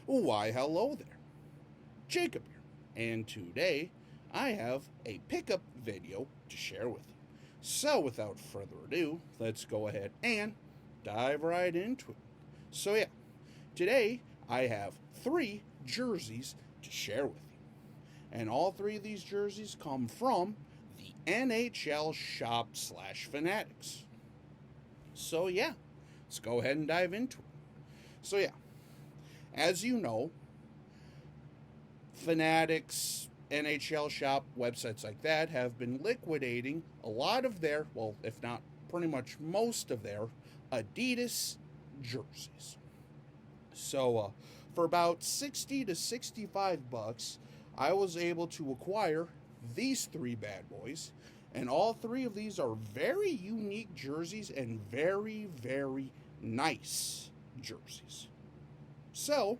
Why, hello there. Jacob here. And today I have a pickup video to share with you. So without further ado, let's go ahead and dive right into it. So yeah, today I have 3 jerseys to share with you. And all 3 of these jerseys come from the NHL shop / Fanatics. So yeah, let's go ahead and dive into it. So yeah, as you know, Fanatics, NHL shop, websites like that have been liquidating a lot of their, well, if not pretty much most of their Adidas jerseys. So for about 60 to 65 bucks, I was able to acquire these 3 bad boys, and all 3 of these are very unique jerseys and very, very nice jerseys. So,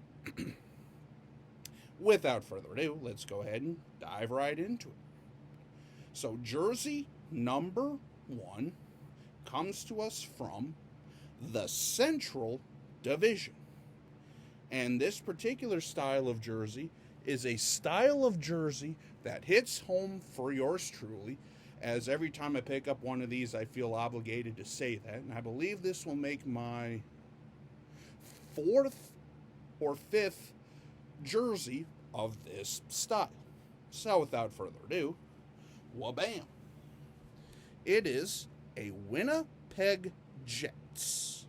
without further ado, let's go ahead and dive right into it. So, jersey number 1 comes to us from the Central Division. And this particular style of jersey is a style of jersey that hits home for yours truly, as every time I pick up one of these, I feel obligated to say that. And I believe this will make my 4th or 5th jersey of this style. So without further ado, wha-bam. It is a Winnipeg Jets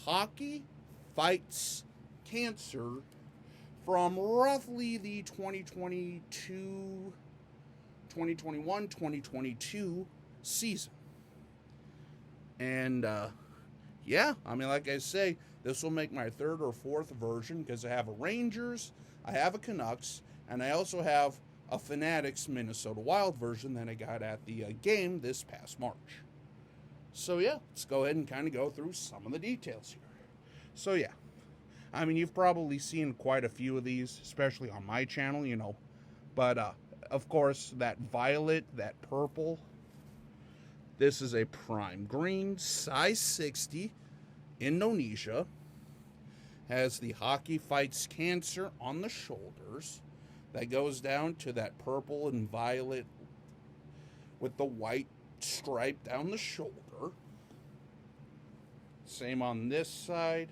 Hockey Fights Cancer from roughly the 2021-2022 season. And yeah, I mean, like I say, this will make my 3rd or 4th version because I have a Rangers, I have a Canucks, and I also have a Fanatics Minnesota Wild version that I got at the game this past March. So yeah, let's go ahead and kind of go through some of the details here. So yeah, I mean, you've probably seen quite a few of these, especially on my channel, you know. But of course, that violet, that purple, this is a prime green, size 60, Indonesia. Has the Hockey Fights Cancer on the shoulders. That goes down to that purple and violet with the white stripe down the shoulder. Same on this side.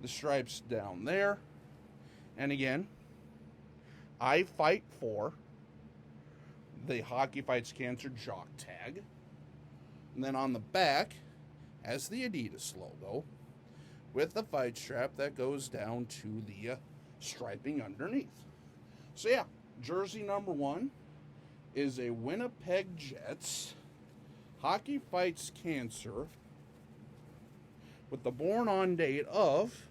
The stripes down there. And again, I fight for the Hockey Fights Cancer jock tag. And then on the back has the Adidas logo with the fight strap that goes down to the striping underneath. So yeah, jersey number 1 is a Winnipeg Jets Hockey Fights Cancer with the born on date of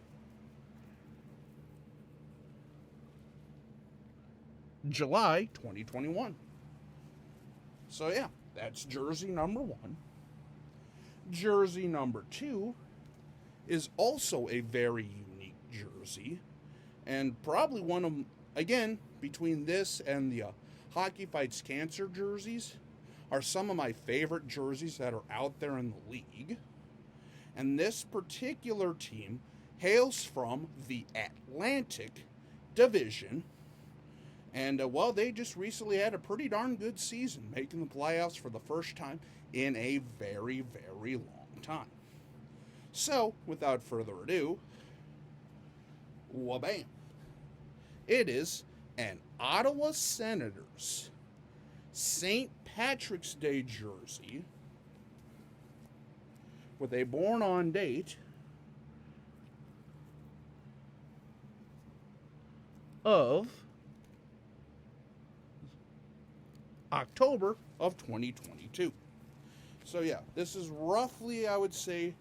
July 2021. So yeah, that's jersey number 1. Jersey number 2 is also a very unique jersey, and probably one of, again, between this and the Hockey Fights Cancer jerseys, are some of my favorite jerseys that are out there in the league. And this particular team hails from the Atlantic Division. And, well, they just recently had a pretty darn good season, making the playoffs for the first time in a very, very long time. So, without further ado, wha-bam. It is an Ottawa Senators St. Patrick's Day jersey with a born-on date of October of 2022. So yeah, this is roughly, I would say,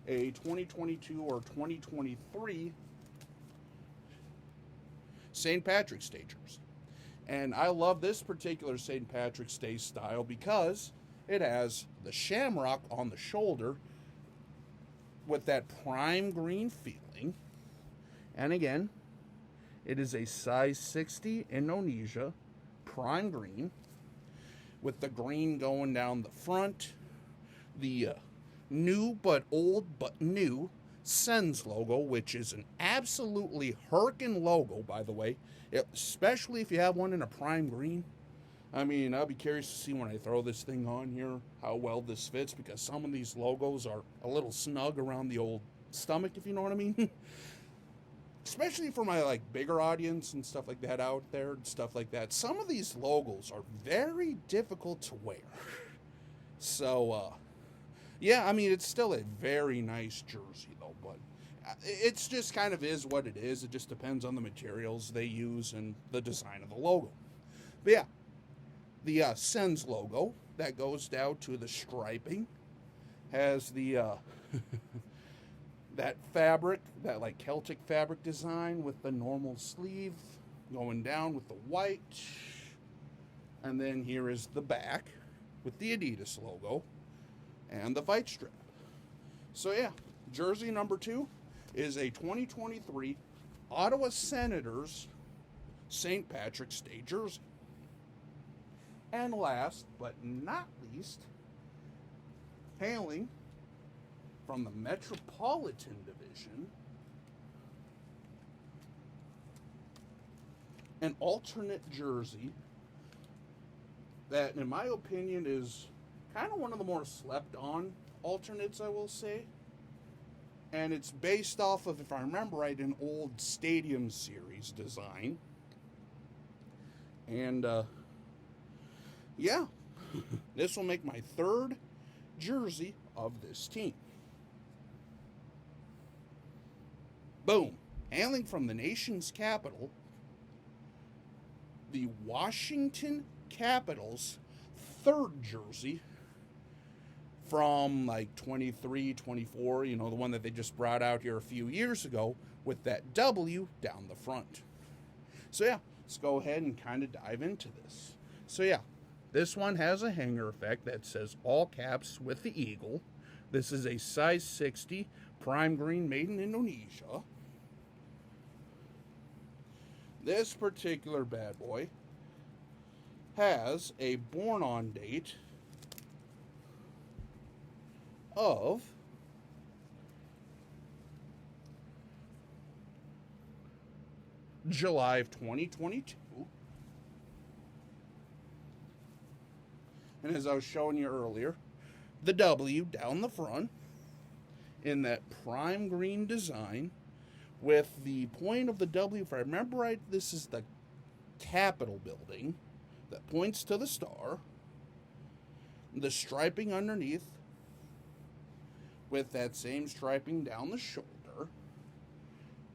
a 2022 or 2023 St. Patrick's Day jersey. And I love this particular St. Patrick's Day style because it has the shamrock on the shoulder with that prime green feeling. And again, it is a size 60 Indonesia prime green with the green going down the front, the new but old but new Sens logo, which is an absolutely hurricane logo, by the way, especially if you have one in a prime green. I mean, I'll be curious to see when I throw this thing on here how well this fits, because some of these logos are a little snug around the old stomach, if you know what I mean. Especially for my like bigger audience and stuff like that out there and stuff like that. Some of these logos are very difficult to wear. So, yeah, I mean, it's still a very nice jersey, though, but it's just kind of is what it is. It just depends on the materials they use and the design of the logo. But yeah, the Sens logo that goes down to the striping has the that fabric, that like Celtic fabric design with the normal sleeve going down with the white. And then here is the back with the Adidas logo and the fight strap. So yeah, jersey number 2 is a 2023 Ottawa Senators St. Patrick's Day jersey. And last but not least, hailing from the Metropolitan Division, an alternate jersey that, in my opinion, is kind of one of the more slept on alternates, I will say. And it's based off of, if I remember right, an old Stadium Series design. And, yeah, this will make my 3rd jersey of this team. Boom. Hailing from the nation's capital, the Washington Capitals' 3rd jersey from like 23, 24, you know, the one that they just brought out here a few years ago with that W down the front. So yeah, let's go ahead and kind of dive into this. So yeah, this one has a hanger effect that says all caps with the eagle. This is a size 60 prime green made in Indonesia. This particular bad boy has a born on date of July of 2022. And as I was showing you earlier, the W down the front in that prime green design with the point of the W, if I remember right, this is the Capitol building that points to the star. The striping underneath with that same striping down the shoulder.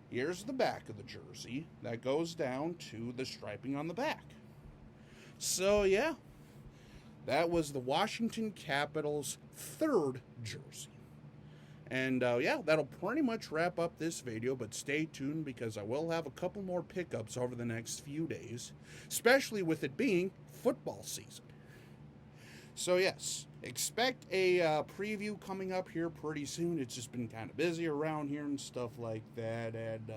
Here's the back of the jersey that goes down to the striping on the back. So yeah, that was the Washington Capitals' 3rd jersey. And yeah, that'll pretty much wrap up this video, but stay tuned because I will have a couple more pickups over the next few days, especially with it being football season. So yes, expect a preview coming up here pretty soon. It's just been kind of busy around here and stuff like that. And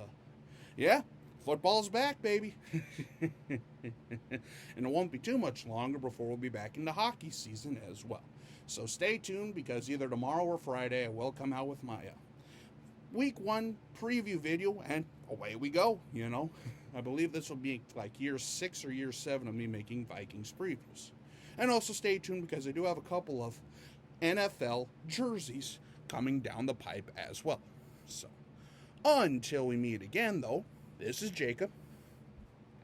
yeah, football's back, baby. And it won't be too much longer before we'll be back into hockey season as well. So stay tuned because either tomorrow or Friday I will come out with my week 1 preview video, and away we go, you know. I believe this will be like year 6 or year 7 of me making Vikings previews. And also stay tuned because I do have a couple of NFL jerseys coming down the pipe as well. So until we meet again, though, this is Jacob.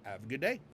Have a good day.